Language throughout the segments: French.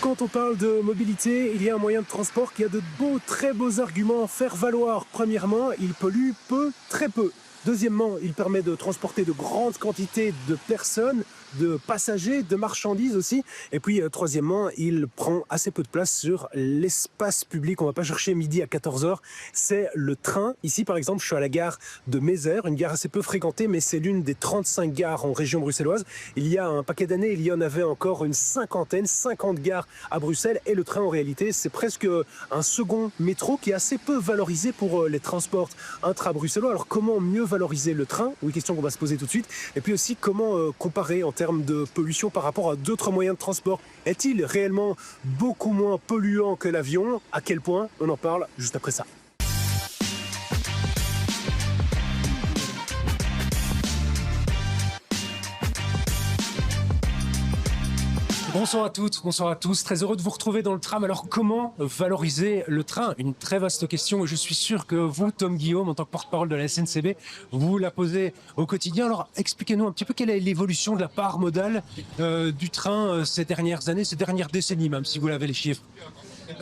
Quand on parle de mobilité, il y a un moyen de transport qui a de beaux, très beaux arguments à faire valoir. Premièrement, il pollue peu, très peu. Deuxièmement, il permet de transporter de grandes quantités de personnes, de passagers, de marchandises aussi. Et puis, troisièmement, il prend assez peu de place sur l'espace public. On ne va pas chercher midi à 14h. C'est le train. Ici, par exemple, je suis à la gare de Mézère, une gare assez peu fréquentée, mais c'est l'une des 35 gares en région bruxelloise. Il y a un paquet d'années, il y en avait encore une cinquantaine, 50 gares à Bruxelles. Et le train, en réalité, c'est presque un second métro qui est assez peu valorisé pour les transports intra-bruxellois. Alors, comment mieux valoriser le train? Oui, question qu'on va se poser tout de suite. Et puis aussi, comment comparer en termes de pollution par rapport à d'autres moyens de transport? Est-il réellement beaucoup moins polluant que l'avion? À quel point? On en parle juste après ça. Bonsoir à toutes, bonsoir à tous. Très heureux de vous retrouver dans le tram. Alors, comment valoriser le train? Une très vaste question. Je suis sûr que vous, Tom Guillaume, en tant que porte-parole de la SNCB, vous la posez au quotidien. Alors, expliquez-nous un petit peu quelle est l'évolution de la part modale du train ces dernières années, ces dernières décennies, même si vous l'avez les chiffres.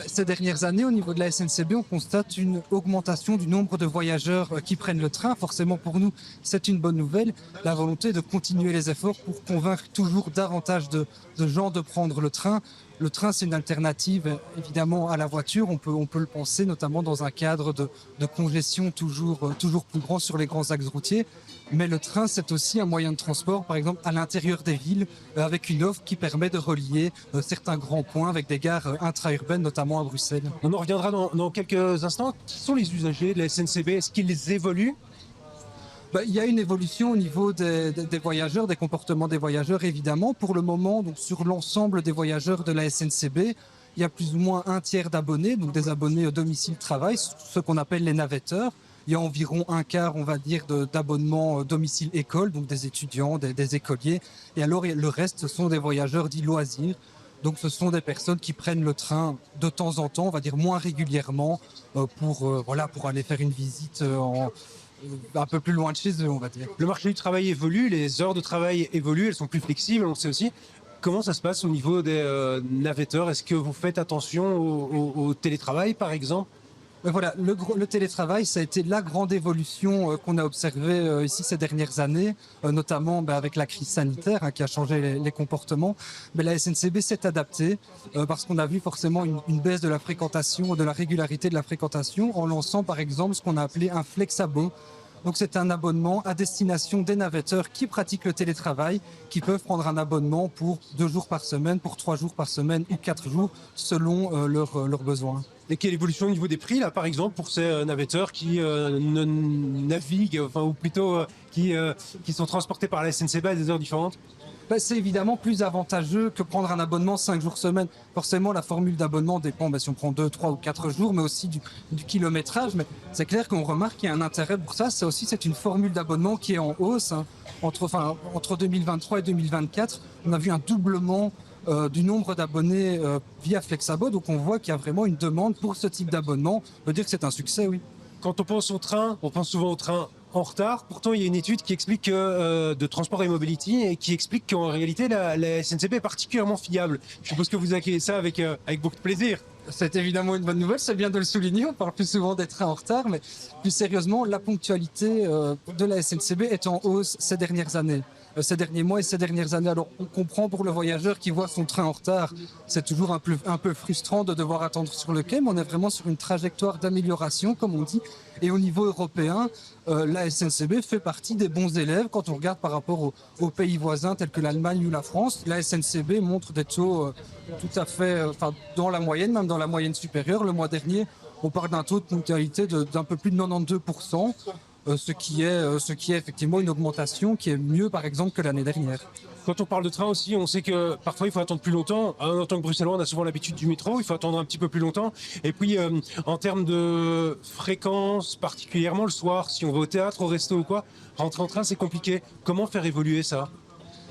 Ces dernières années, au niveau de la SNCB, on constate une augmentation du nombre de voyageurs qui prennent le train. Forcément, pour nous, c'est une bonne nouvelle. La volonté de continuer les efforts pour convaincre toujours davantage de gens de prendre le train. Le train, c'est une alternative, évidemment, à la voiture. On peut le penser, notamment dans un cadre de congestion toujours plus grand sur les grands axes routiers. Mais le train, c'est aussi un moyen de transport, par exemple, à l'intérieur des villes, avec une offre qui permet de relier certains grands points avec des gares intra-urbaines, notamment à Bruxelles. On en reviendra dans quelques instants. Qui sont les usagers de la SNCB? Est-ce qu'ils évoluent? Il y a une évolution au niveau des voyageurs, des comportements des voyageurs, évidemment. Pour le moment, donc, sur l'ensemble des voyageurs de la SNCB, il y a plus ou moins un tiers d'abonnés, donc des abonnés au domicile-travail, ce qu'on appelle les navetteurs. Il y a environ un quart, on va dire, d'abonnements domicile-école, donc des étudiants, des écoliers. Et alors, le reste, ce sont des voyageurs dits loisirs. Donc, ce sont des personnes qui prennent le train de temps en temps, on va dire moins régulièrement, pour aller faire une visite un peu plus loin de chez eux, on va dire. Le marché du travail évolue, les heures de travail évoluent, elles sont plus flexibles, on sait aussi. Comment ça se passe au niveau des navetteurs? Est-ce que vous faites attention au télétravail, par exemple? Mais voilà, le télétravail, ça a été la grande évolution qu'on a observée ici ces dernières années, notamment avec la crise sanitaire qui a changé les comportements. Mais la SNCB s'est adaptée parce qu'on a vu forcément une baisse de la fréquentation, de la régularité de la fréquentation, en lançant par exemple ce qu'on a appelé un flex-abo. Donc c'est un abonnement à destination des navetteurs qui pratiquent le télétravail, qui peuvent prendre un abonnement pour 2 jours par semaine, pour 3 jours par semaine ou 4 jours, selon leurs besoins. Et quelle évolution au niveau des prix, là, par exemple, pour ces navetteurs qui naviguent, ou plutôt qui sont transportés par la SNCB à des heures différentes? C'est évidemment plus avantageux que prendre un abonnement 5 jours semaine. Forcément, la formule d'abonnement dépend si on prend 2, 3 ou 4 jours, mais aussi du kilométrage. Mais c'est clair qu'on remarque qu'il y a un intérêt pour ça. C'est une formule d'abonnement qui est en hausse. Entre 2023 et 2024, on a vu un doublement du nombre d'abonnés via Flexabo. Donc on voit qu'il y a vraiment une demande pour ce type d'abonnement. On peut dire que c'est un succès, oui. Quand on pense au train, on pense souvent au train en retard. Pourtant, il y a une étude qui explique de Transport et Mobility et qui explique qu'en réalité, la SNCB est particulièrement fiable. Je suppose que vous accueillez ça avec beaucoup de plaisir. C'est évidemment une bonne nouvelle, c'est bien de le souligner. On parle plus souvent des trains en retard, mais plus sérieusement, la ponctualité de la SNCB est en hausse ces dernières années. Ces derniers mois et ces dernières années. Alors, on comprend pour le voyageur qui voit son train en retard, c'est toujours un peu frustrant de devoir attendre sur le quai, mais on est vraiment sur une trajectoire d'amélioration, comme on dit. Et au niveau européen, la SNCB fait partie des bons élèves quand on regarde par rapport aux pays voisins tels que l'Allemagne ou la France. La SNCB montre des taux tout à fait dans la moyenne, même dans la moyenne supérieure. Le mois dernier, on parle d'un taux de ponctualité d'un peu plus de 92%. Ce qui est effectivement une augmentation qui est mieux, par exemple, que l'année dernière. Quand on parle de train aussi, on sait que parfois il faut attendre plus longtemps. En tant que Bruxellois, on a souvent l'habitude du métro, il faut attendre un petit peu plus longtemps. Et puis, en termes de fréquence, particulièrement le soir, si on va au théâtre, au resto ou quoi, rentrer en train, c'est compliqué. Comment faire évoluer ça?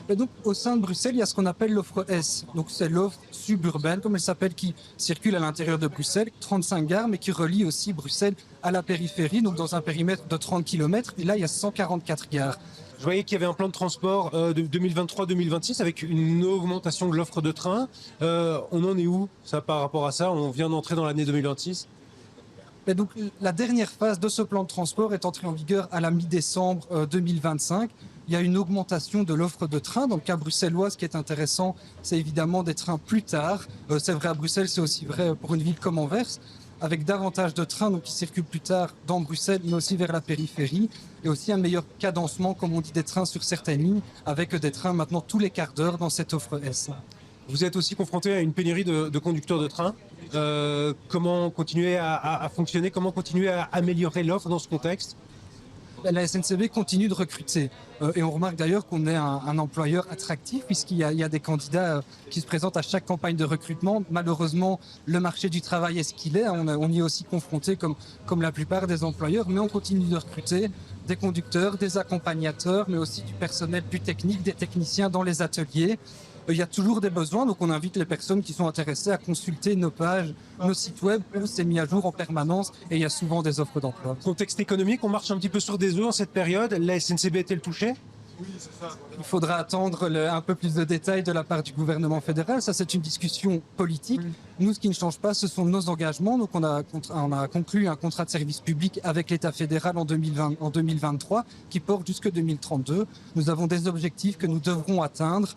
Et donc, au sein de Bruxelles, il y a ce qu'on appelle l'offre S. Donc, c'est l'offre suburbaine, comme elle s'appelle, qui circule à l'intérieur de Bruxelles, 35 gares, mais qui relie aussi Bruxelles à la périphérie, donc dans un périmètre de 30 km. Et là, il y a 144 gares. Je voyais qu'il y avait un plan de transport de 2023-2026 avec une augmentation de l'offre de train. On en est où ça par rapport à ça? On vient d'entrer dans l'année 2026. Et donc, la dernière phase de ce plan de transport est entrée en vigueur à la mi-décembre 2025. Il y a une augmentation de l'offre de trains. Dans le cas bruxellois, ce qui est intéressant, c'est évidemment des trains plus tard. C'est vrai à Bruxelles, c'est aussi vrai pour une ville comme Anvers, avec davantage de trains donc, qui circulent plus tard dans Bruxelles, mais aussi vers la périphérie, et aussi un meilleur cadencement, comme on dit, des trains sur certaines lignes, avec des trains maintenant tous les quarts d'heure dans cette offre S. Vous êtes aussi confronté à une pénurie de conducteurs de train. Comment continuer à fonctionner? Comment continuer à améliorer l'offre dans ce contexte? La SNCB continue de recruter. Et on remarque d'ailleurs qu'on est un employeur attractif puisqu'il y a des candidats qui se présentent à chaque campagne de recrutement. Malheureusement, le marché du travail est ce qu'il est. On y est aussi confronté comme la plupart des employeurs, mais on continue de recruter des conducteurs, des accompagnateurs, mais aussi du personnel plus technique, des techniciens dans les ateliers. Il y a toujours des besoins, donc on invite les personnes qui sont intéressées à consulter nos pages, nos sites web où c'est mis à jour en permanence et il y a souvent des offres d'emploi. Contexte économique, on marche un petit peu sur des œufs en cette période. La SNCB est-elle touchée? Il faudra attendre un peu plus de détails de la part du gouvernement fédéral. Ça, c'est une discussion politique. Nous, ce qui ne change pas, ce sont nos engagements. Donc, on a conclu un contrat de service public avec l'État fédéral en 2023 qui porte jusque 2032. Nous avons des objectifs que nous devrons atteindre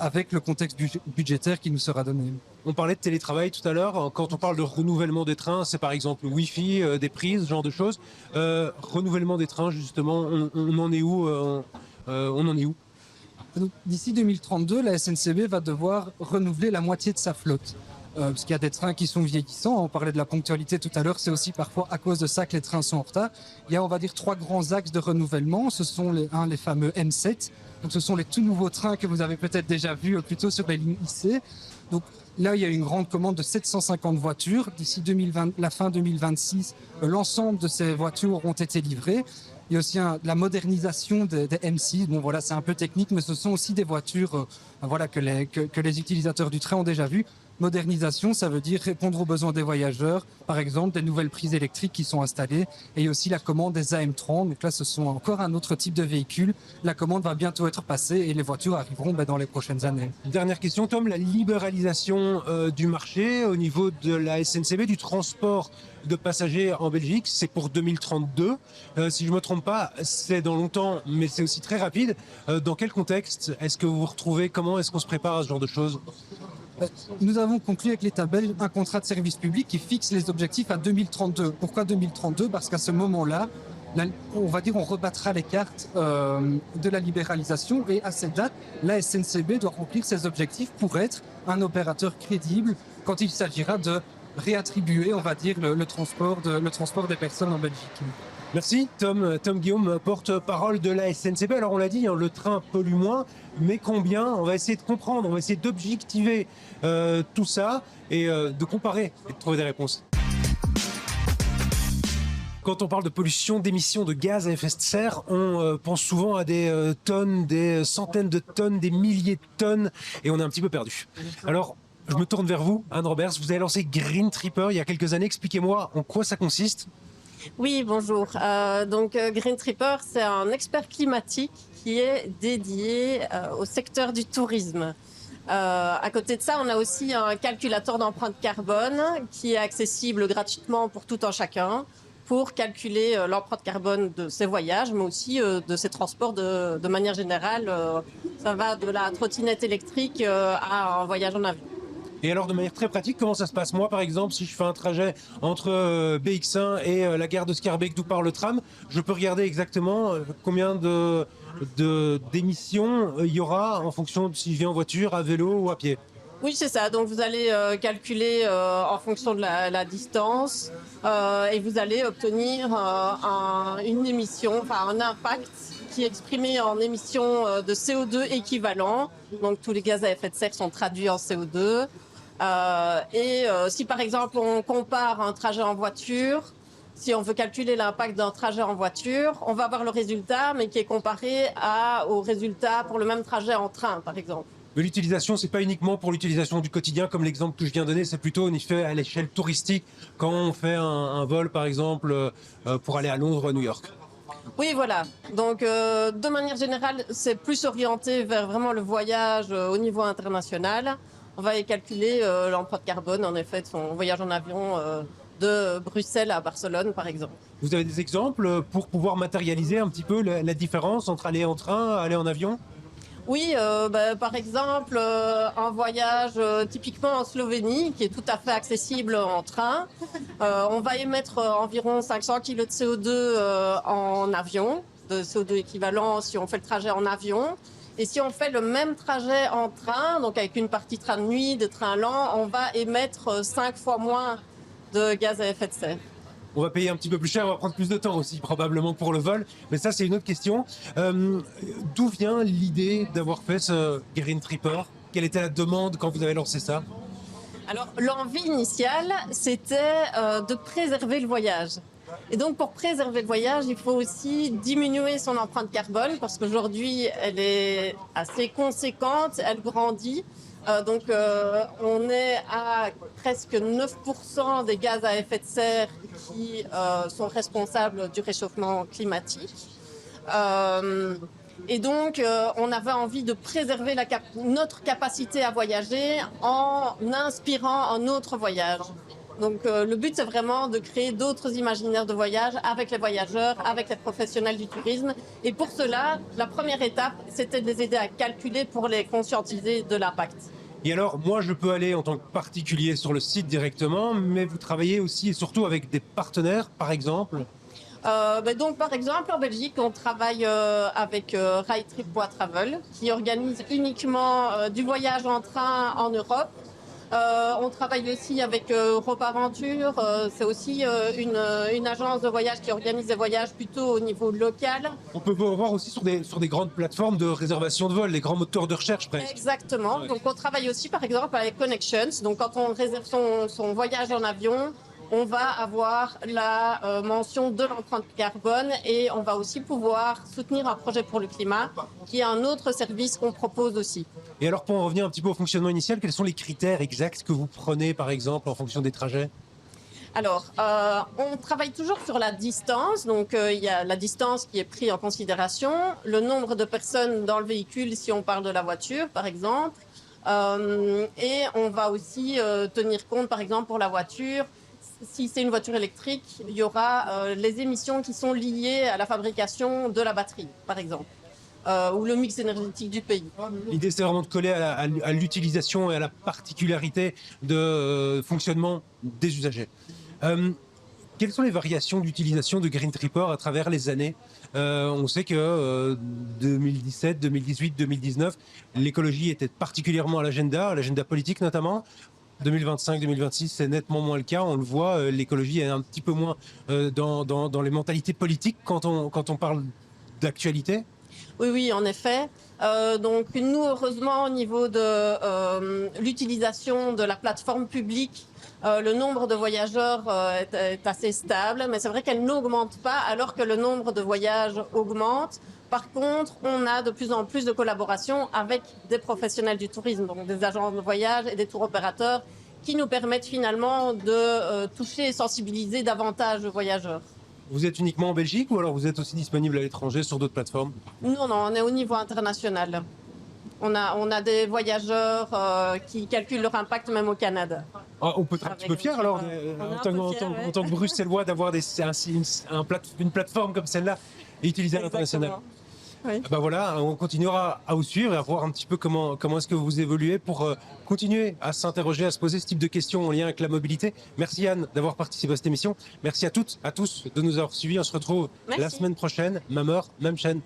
avec le contexte budgétaire qui nous sera donné. On parlait de télétravail tout à l'heure. Quand on parle de renouvellement des trains, c'est par exemple le Wi-Fi, des prises, ce genre de choses. Renouvellement des trains, justement, on en est où on en est où? D'ici 2032, la SNCB va devoir renouveler la moitié de sa flotte. Parce qu'il y a des trains qui sont vieillissants. On parlait de la ponctualité tout à l'heure, c'est aussi parfois à cause de ça que les trains sont en retard. Il y a, on va dire, 3 grands axes de renouvellement. Ce sont les fameux M7. Donc, ce sont les tout nouveaux trains que vous avez peut-être déjà vus plutôt sur les lignes IC. Donc là, il y a une grande commande de 750 voitures. D'ici la fin 2026, l'ensemble de ces voitures auront été livrées. Il y a aussi la modernisation des M6. Bon, voilà, c'est un peu technique, mais ce sont aussi des voitures que les utilisateurs du train ont déjà vues. Modernisation, ça veut dire répondre aux besoins des voyageurs, par exemple des nouvelles prises électriques qui sont installées, et il y a aussi la commande des AM30. Donc là, ce sont encore un autre type de véhicule. La commande va bientôt être passée et les voitures arriveront dans les prochaines années. Dernière question, Tom, la libéralisation du marché au niveau de la SNCB, du transport de passagers en Belgique, c'est pour 2032. Si je ne me trompe pas, c'est dans longtemps, mais c'est aussi très rapide. Dans quel contexte est-ce que vous vous retrouvez? Comment est-ce qu'on se prépare à ce genre de choses? Nous avons conclu avec l'État belge un contrat de service public qui fixe les objectifs à 2032. Pourquoi 2032? Parce qu'à ce moment-là, on rebattra les cartes de la libéralisation et à cette date, la SNCB doit remplir ses objectifs pour être un opérateur crédible quand il s'agira de réattribuer, on va dire, le transport des personnes en Belgique. Merci Tom Guillaume, porte-parole de la SNCB. Alors on l'a dit, le train pollue moins, mais combien? On va essayer de comprendre, on va essayer d'objectiver tout ça et de comparer et de trouver des réponses. Quand on parle de pollution, d'émissions de gaz à effet de serre, on pense souvent à des tonnes, des centaines de tonnes, des milliers de tonnes, et on est un petit peu perdu. Alors, je me tourne vers vous, Anne Roberts. Vous avez lancé Green Tripper il y a quelques années. Expliquez-moi en quoi ça consiste. Oui, bonjour. Green Tripper, c'est un expert climatique qui est dédié au secteur du tourisme. À côté de ça, on a aussi un calculateur d'empreinte carbone qui est accessible gratuitement pour tout un chacun pour calculer l'empreinte carbone de ses voyages, mais aussi de ses transports de manière générale. Ça va de la trottinette électrique à un voyage en avion. Et alors, de manière très pratique, comment ça se passe? Moi, par exemple, si je fais un trajet entre BX1 et la gare de Schaerbeek d'où part le tram, je peux regarder exactement combien d'émissions il y aura en fonction de si je viens en voiture, à vélo ou à pied. Oui, c'est ça. Donc, vous allez calculer en fonction de la distance et vous allez obtenir une émission, un impact qui est exprimé en émissions de CO2 équivalent. Donc, tous les gaz à effet de serre sont traduits en CO2. Si par exemple on compare un trajet en voiture, si on veut calculer l'impact d'un trajet en voiture, on va avoir le résultat, mais qui est comparé au résultat pour le même trajet en train, par exemple. Mais l'utilisation, c'est pas uniquement pour l'utilisation du quotidien, comme l'exemple que je viens de donner, c'est plutôt en effet à l'échelle touristique, quand on fait un vol, par exemple, pour aller à Londres ou à New York. Oui, voilà. Donc, de manière générale, c'est plus orienté vers vraiment le voyage au niveau international. On va y calculer l'empreinte carbone, en effet, de son voyage en avion de Bruxelles à Barcelone, par exemple. Vous avez des exemples pour pouvoir matérialiser un petit peu la différence entre aller en train, aller en avion? Oui, par exemple, un voyage typiquement en Slovénie, qui est tout à fait accessible en train. On va émettre environ 500 kg de CO2 en avion, de CO2 équivalent si on fait le trajet en avion. Et si on fait le même trajet en train, donc avec une partie train de nuit, de train lent, on va émettre 5 fois moins de gaz à effet de serre. On va payer un petit peu plus cher, on va prendre plus de temps aussi probablement pour le vol. Mais ça, c'est une autre question. D'où vient l'idée d'avoir fait ce Green Tripper? Quelle était la demande quand vous avez lancé ça? Alors, l'envie initiale, c'était de préserver le voyage. Et donc, pour préserver le voyage, il faut aussi diminuer son empreinte carbone parce qu'aujourd'hui, elle est assez conséquente, elle grandit. On est à presque 9% des gaz à effet de serre qui sont responsables du réchauffement climatique. On avait envie de préserver notre capacité à voyager en inspirant un autre voyage. Donc, le but, c'est vraiment de créer d'autres imaginaires de voyage avec les voyageurs, avec les professionnels du tourisme. Et pour cela, la première étape, c'était de les aider à calculer pour les conscientiser de l'impact. Et alors, moi, je peux aller en tant que particulier sur le site directement, mais vous travaillez aussi et surtout avec des partenaires, par exemple? Par exemple, en Belgique, on travaille avec Ridetrip.travel, qui organise uniquement du voyage en train en Europe. On travaille aussi avec Europa Aventure. C'est aussi une agence de voyage qui organise des voyages plutôt au niveau local. On peut vous revoir aussi sur des grandes plateformes de réservation de vol, des grands moteurs de recherche presque. Exactement. Ouais. Donc, on travaille aussi, par exemple, avec Connections. Donc, quand on réserve son voyage en avion, on va avoir la mention de l'empreinte carbone et on va aussi pouvoir soutenir un projet pour le climat, qui est un autre service qu'on propose aussi. Et alors, pour en revenir un petit peu au fonctionnement initial, quels sont les critères exacts que vous prenez, par exemple, en fonction des trajets? Alors, on travaille toujours sur la distance. Donc, il y a la distance qui est prise en considération, le nombre de personnes dans le véhicule, si on parle de la voiture, par exemple. Et on va aussi tenir compte, par exemple, pour la voiture, si c'est une voiture électrique, il y aura les émissions qui sont liées à la fabrication de la batterie, par exemple, ou le mix énergétique du pays. L'idée, c'est vraiment de coller à l'utilisation et à la particularité de fonctionnement des usagers. Quelles sont les variations d'utilisation de Green Tripper à travers les années? On sait que 2017, 2018, 2019, l'écologie était particulièrement à l'agenda politique notamment. 2025-2026, c'est nettement moins le cas. On le voit, l'écologie est un petit peu moins dans les mentalités politiques quand on parle d'actualité. Oui, en effet. Nous, heureusement, au niveau de l'utilisation de la plateforme publique, le nombre de voyageurs est assez stable, mais c'est vrai qu'elle n'augmente pas alors que le nombre de voyages augmente. Par contre, on a de plus en plus de collaborations avec des professionnels du tourisme, donc des agences de voyage et des tours opérateurs qui nous permettent finalement de toucher et sensibiliser davantage les voyageurs. Vous êtes uniquement en Belgique ou alors vous êtes aussi disponible à l'étranger sur d'autres plateformes? Non, on est au niveau international. On a des voyeurs qui calculent leur impact même au Canada. Ah, on peut être un petit peu fier alors, en tant que Bruxellois, d'avoir une plateforme comme celle-là et utilisée à l'international. Oui. Ben voilà, on continuera à vous suivre et à voir un petit peu comment est-ce que vous évoluez pour continuer à s'interroger, à se poser ce type de questions en lien avec la mobilité. Merci Anne d'avoir participé à cette émission. Merci à toutes, à tous de nous avoir suivis. On se retrouve la semaine prochaine, même heure, même chaîne.